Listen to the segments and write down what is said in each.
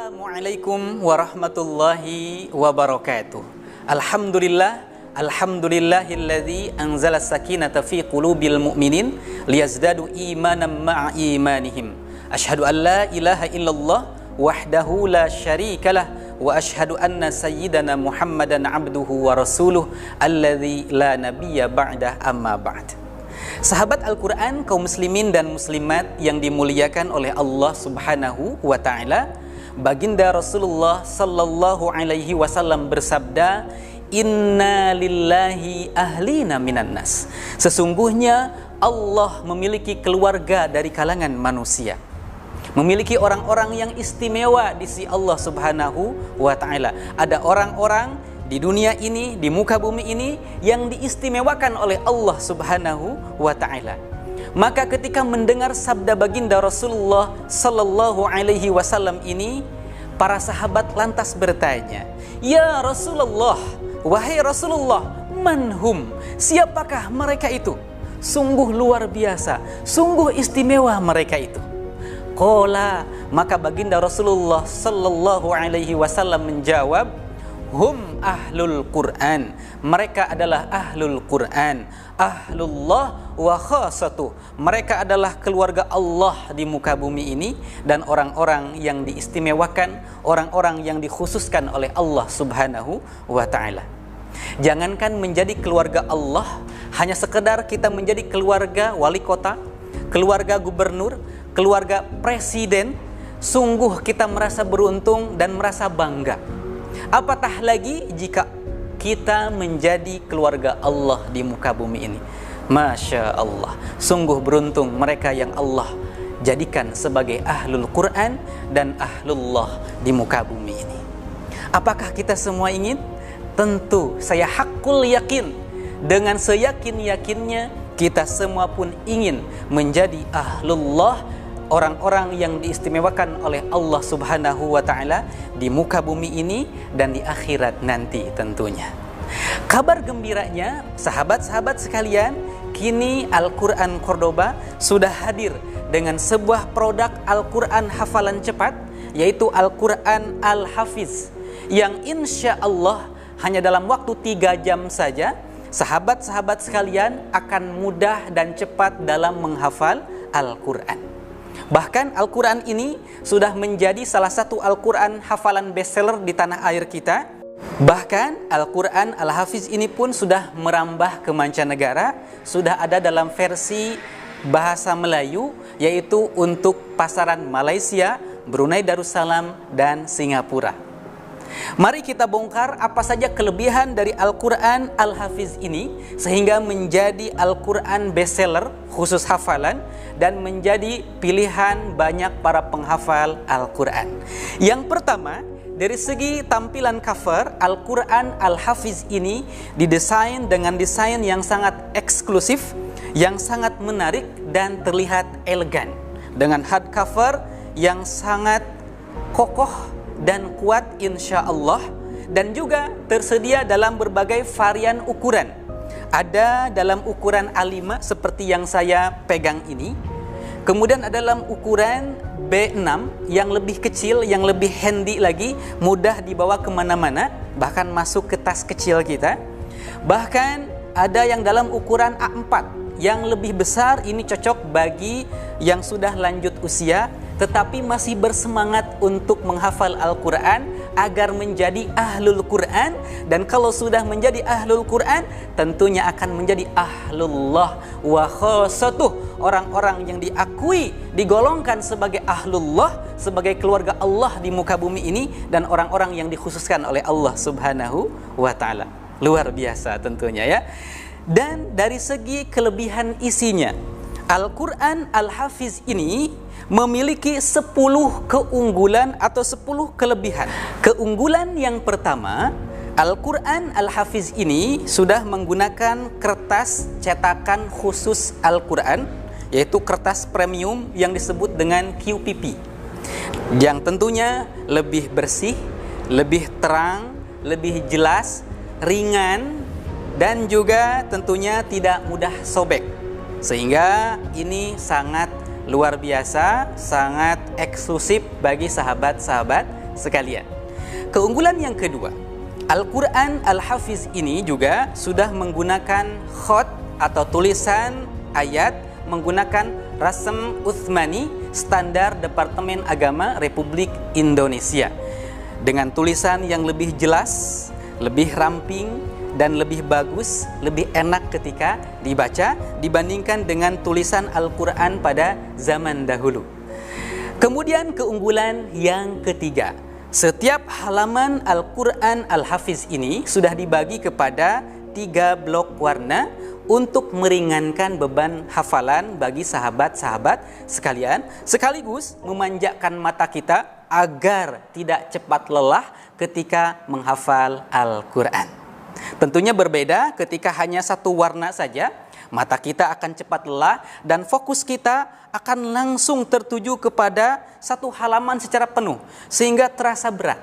Assalamualaikum warahmatullahi wabarakatuh. Alhamdulillahilladzi anzala sakinata fi qulubil mu'minin liyazdadu imanan ma'a imanihim. Asyhadu an la ilaha illallah wahdahu la syarikalah wa asyhadu anna sayyidana Muhammadan abduhu wa rasuluh alladzi la nabiyya ba'dah amma ba'd. Sahabat Al-Quran, kaum muslimin dan muslimat yang dimuliakan oleh Allah Subhanahu wa ta'ala, Baginda Rasulullah sallallahu alaihi wasallam bersabda, "Inna lillahi ahlina minan nas." Sesungguhnya Allah memiliki keluarga dari kalangan manusia, memiliki orang-orang yang istimewa di sisi Allah Subhanahu wa ta'ala. Ada orang-orang di dunia ini, di muka bumi ini yang diistimewakan oleh Allah Subhanahu wa ta'ala. Maka ketika mendengar sabda baginda Rasulullah sallallahu alaihi wasallam ini, para sahabat lantas bertanya, "Ya Rasulullah, wahai Rasulullah, manhum? Siapakah mereka itu? Sungguh luar biasa, sungguh istimewa mereka itu." Qala, maka baginda Rasulullah sallallahu alaihi wasallam menjawab, "Hum ahlul Qur'an." Mereka adalah ahlul Qur'an, ahlullah wa khasatuh. Mereka adalah keluarga Allah di muka bumi ini dan orang-orang yang diistimewakan, orang-orang yang dikhususkan oleh Allah Subhanahu wa ta'ala. Jangankan menjadi keluarga Allah, hanya sekedar kita menjadi keluarga wali kota, keluarga gubernur, keluarga presiden, sungguh kita merasa beruntung dan merasa bangga. Apatah lagi jika kita menjadi keluarga Allah di muka bumi ini. Masya Allah, sungguh beruntung mereka yang Allah jadikan sebagai ahlul Quran dan ahlullah di muka bumi ini. Apakah kita semua ingin? Tentu saya hakul yakin, dengan seyakin-yakinnya kita semua pun ingin menjadi ahlullah, orang-orang yang diistimewakan oleh Allah Subhanahu wa ta'ala di muka bumi ini dan di akhirat nanti tentunya. Kabar gembiranya, sahabat-sahabat sekalian, kini Al-Quran Cordoba sudah hadir dengan sebuah produk Al-Quran hafalan cepat, yaitu Al-Quran Al-Hafiz, yang insya Allah hanya dalam waktu 3 jam saja sahabat-sahabat sekalian akan mudah dan cepat dalam menghafal Al-Quran. Bahkan Al-Quran ini sudah menjadi salah satu Al-Quran hafalan bestseller di tanah air kita. Bahkan Al-Quran Al-Hafiz ini pun sudah merambah ke mancanegara, sudah ada dalam versi bahasa Melayu, yaitu untuk pasaran Malaysia, Brunei Darussalam, dan Singapura. Mari kita bongkar apa saja kelebihan dari Al-Quran Al-Hafiz ini sehingga menjadi Al-Quran bestseller khusus hafalan dan menjadi pilihan banyak para penghafal Al-Quran. Yang pertama, dari segi tampilan cover, Al-Quran Al-Hafiz ini didesain dengan desain yang sangat eksklusif, yang sangat menarik dan terlihat elegan, dengan hardcover yang sangat kokoh dan kuat insya Allah, dan juga tersedia dalam berbagai varian ukuran. Ada dalam ukuran A5 seperti yang saya pegang ini, kemudian ada dalam ukuran B6 yang lebih kecil, yang lebih handy lagi, mudah dibawa kemana-mana, bahkan masuk ke tas kecil kita. Bahkan ada yang dalam ukuran A4 yang lebih besar, ini cocok bagi yang sudah lanjut usia tetapi masih bersemangat untuk menghafal Al-Quran agar menjadi ahlul Quran. Dan kalau sudah menjadi ahlul Quran, tentunya akan menjadi ahlullah wa khasatuh, orang-orang yang diakui, digolongkan sebagai ahlullah, sebagai keluarga Allah di muka bumi ini, dan orang-orang yang dikhususkan oleh Allah Subhanahu wa ta'ala. Luar biasa tentunya ya. Dan dari segi kelebihan isinya, Al-Quran Al-Hafiz ini memiliki 10 keunggulan atau 10 kelebihan. Keunggulan yang pertama, Al-Quran Al-Hafiz ini sudah menggunakan kertas cetakan khusus Al-Quran, yaitu kertas premium yang disebut dengan QPP, yang tentunya lebih bersih, lebih terang, lebih jelas, ringan, dan juga tentunya tidak mudah sobek. Sehingga ini sangat luar biasa, sangat eksklusif bagi sahabat-sahabat sekalian. Keunggulan yang kedua, Al-Quran Al-Hafiz ini juga sudah menggunakan khot atau tulisan ayat menggunakan rasem Utsmani standar Departemen Agama Republik Indonesia dengan tulisan yang lebih jelas, lebih ramping, dan lebih bagus, lebih enak ketika dibaca dibandingkan dengan tulisan Al-Quran pada zaman dahulu. Kemudian keunggulan yang ketiga, setiap halaman Al-Quran Al-Hafiz ini sudah dibagi kepada 3 blok warna untuk meringankan beban hafalan bagi sahabat-sahabat sekalian, sekaligus memanjakan mata kita agar tidak cepat lelah ketika menghafal Al-Quran. Tentunya berbeda ketika hanya satu warna saja, mata kita akan cepat lelah dan fokus kita akan langsung tertuju kepada satu halaman secara penuh sehingga terasa berat.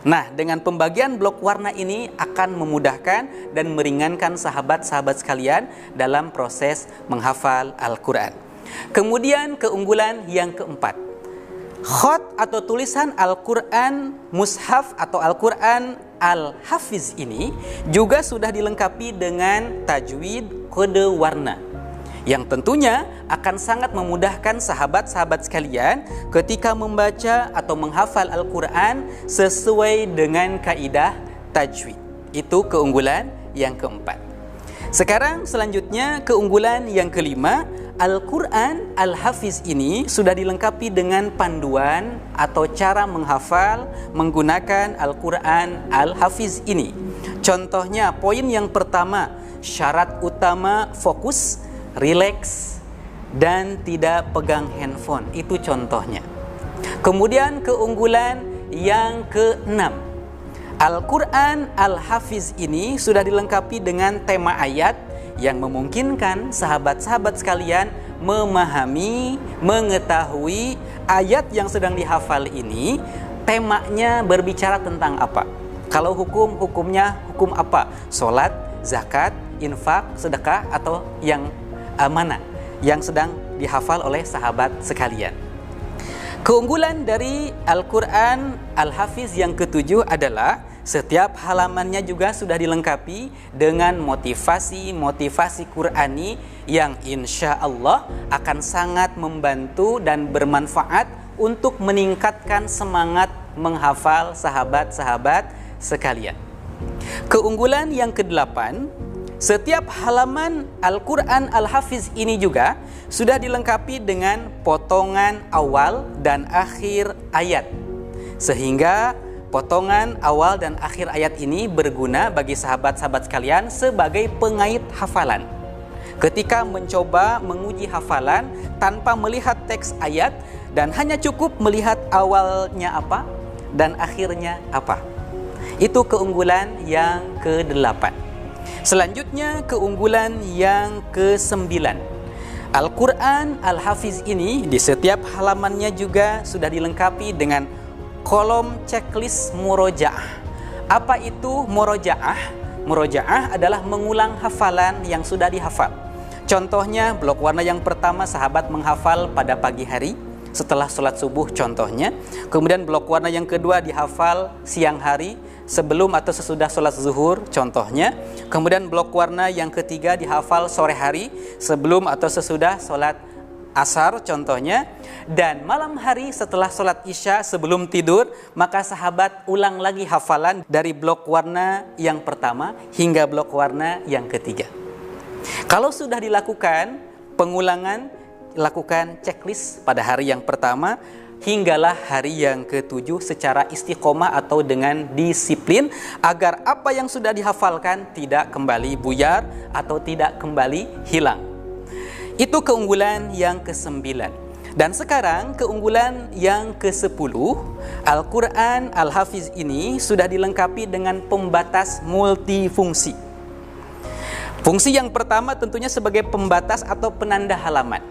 Nah, dengan pembagian blok warna ini akan memudahkan dan meringankan sahabat-sahabat sekalian dalam proses menghafal Al-Quran. Kemudian keunggulan yang keempat, khot atau tulisan Al-Quran Mushaf atau Al-Quran Al-Hafiz ini juga sudah dilengkapi dengan tajwid kode warna yang tentunya akan sangat memudahkan sahabat-sahabat sekalian ketika membaca atau menghafal Al-Quran sesuai dengan kaidah tajwid. Itu keunggulan yang keempat. Sekarang selanjutnya keunggulan yang kelima, Al-Quran Al-Hafiz ini sudah dilengkapi dengan panduan atau cara menghafal menggunakan Al-Quran Al-Hafiz ini. Contohnya poin yang pertama, syarat utama fokus, rileks, dan tidak pegang handphone. Itu contohnya. Kemudian keunggulan yang keenam, Al-Quran Al-Hafiz ini sudah dilengkapi dengan tema ayat yang memungkinkan sahabat-sahabat sekalian memahami, mengetahui ayat yang sedang dihafal ini temanya berbicara tentang apa. Kalau hukumnya hukum apa? Sholat, zakat, infak, sedekah, atau yang mana yang sedang dihafal oleh sahabat sekalian. Keunggulan dari Al-Quran Al-Hafiz yang ketujuh adalah setiap halamannya juga sudah dilengkapi dengan motivasi Qur'ani yang insya Allah akan sangat membantu dan bermanfaat untuk meningkatkan semangat menghafal sahabat-sahabat sekalian. Keunggulan yang kedelapan, setiap halaman Al-Quran Al-Hafiz ini juga sudah dilengkapi dengan potongan awal dan akhir ayat, sehingga potongan awal dan akhir ayat ini berguna bagi sahabat-sahabat sekalian sebagai pengait hafalan. Ketika mencoba menguji hafalan tanpa melihat teks ayat dan hanya cukup melihat awalnya apa dan akhirnya apa. Itu keunggulan yang ke-8. Selanjutnya keunggulan yang ke-9. Al-Quran Al-Hafiz ini di setiap halamannya juga sudah dilengkapi dengan kolom checklist murojaah. Apa itu murojaah? Murojaah adalah mengulang hafalan yang sudah dihafal. Contohnya blok warna yang pertama sahabat menghafal pada pagi hari setelah sholat subuh contohnya. Kemudian blok warna yang kedua dihafal siang hari sebelum atau sesudah sholat zuhur contohnya. Kemudian blok warna yang ketiga dihafal sore hari sebelum atau sesudah sholat asar contohnya. Dan malam hari setelah sholat isya sebelum tidur, maka sahabat ulang lagi hafalan dari blok warna yang pertama hingga blok warna yang ketiga. Kalau sudah dilakukan pengulangan, lakukan checklist pada hari yang pertama hinggalah hari yang ke-7 secara istiqomah atau dengan disiplin agar apa yang sudah dihafalkan tidak kembali buyar atau tidak kembali hilang. Itu keunggulan yang ke-9. Dan sekarang keunggulan yang ke-10, Al-Quran Al-Hafiz ini sudah dilengkapi dengan pembatas multifungsi. Fungsi yang pertama tentunya sebagai pembatas atau penanda halaman.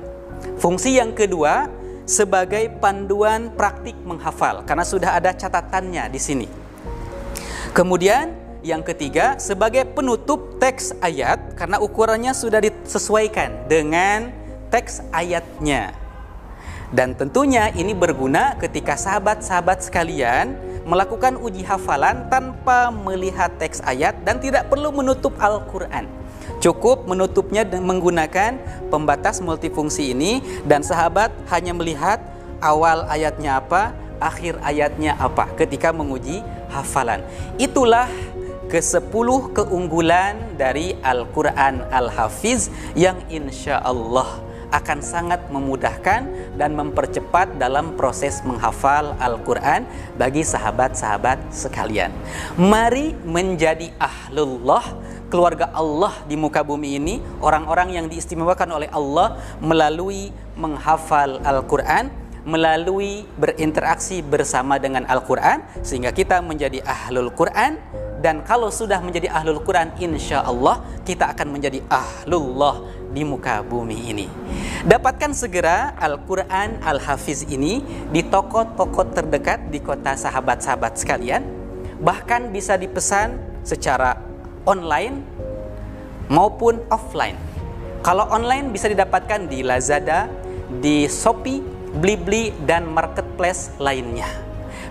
Fungsi yang kedua sebagai panduan praktik menghafal karena sudah ada catatannya di sini. Kemudian yang ketiga sebagai penutup teks ayat karena ukurannya sudah disesuaikan dengan teks ayatnya. Dan tentunya ini berguna ketika sahabat-sahabat sekalian melakukan uji hafalan tanpa melihat teks ayat dan tidak perlu menutup Al-Quran. Cukup menutupnya menggunakan pembatas multifungsi ini, dan sahabat hanya melihat awal ayatnya apa, akhir ayatnya apa ketika menguji hafalan. Itulah ke-10 keunggulan dari Al-Quran Al-Hafiz yang insya Allah akan sangat memudahkan dan mempercepat dalam proses menghafal Al-Quran bagi sahabat-sahabat sekalian. Mari menjadi ahlullah, keluarga Allah di muka bumi ini, orang-orang yang diistimewakan oleh Allah melalui menghafal Al-Quran, melalui berinteraksi bersama dengan Al-Quran, sehingga kita menjadi ahlul Quran. Dan kalau sudah menjadi ahlul Quran, insya Allah kita akan menjadi ahlullah di muka bumi ini. Dapatkan segera Al-Quran Al-Hafiz ini di toko-toko terdekat di kota sahabat-sahabat sekalian. Bahkan bisa dipesan secara online maupun offline. Kalau online bisa didapatkan di Lazada, di Shopee, Blibli, dan marketplace lainnya.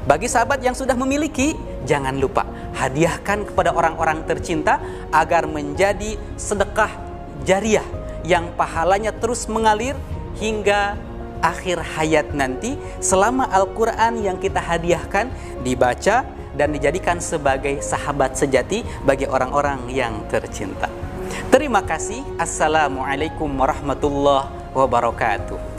Bagi sahabat yang sudah memiliki, jangan lupa hadiahkan kepada orang-orang tercinta agar menjadi sedekah jariah yang pahalanya terus mengalir hingga akhir hayat nanti, selama Al-Quran yang kita hadiahkan dibaca dan dijadikan sebagai sahabat sejati bagi orang-orang yang tercinta. Terima kasih. Assalamualaikum warahmatullahi wabarakatuh.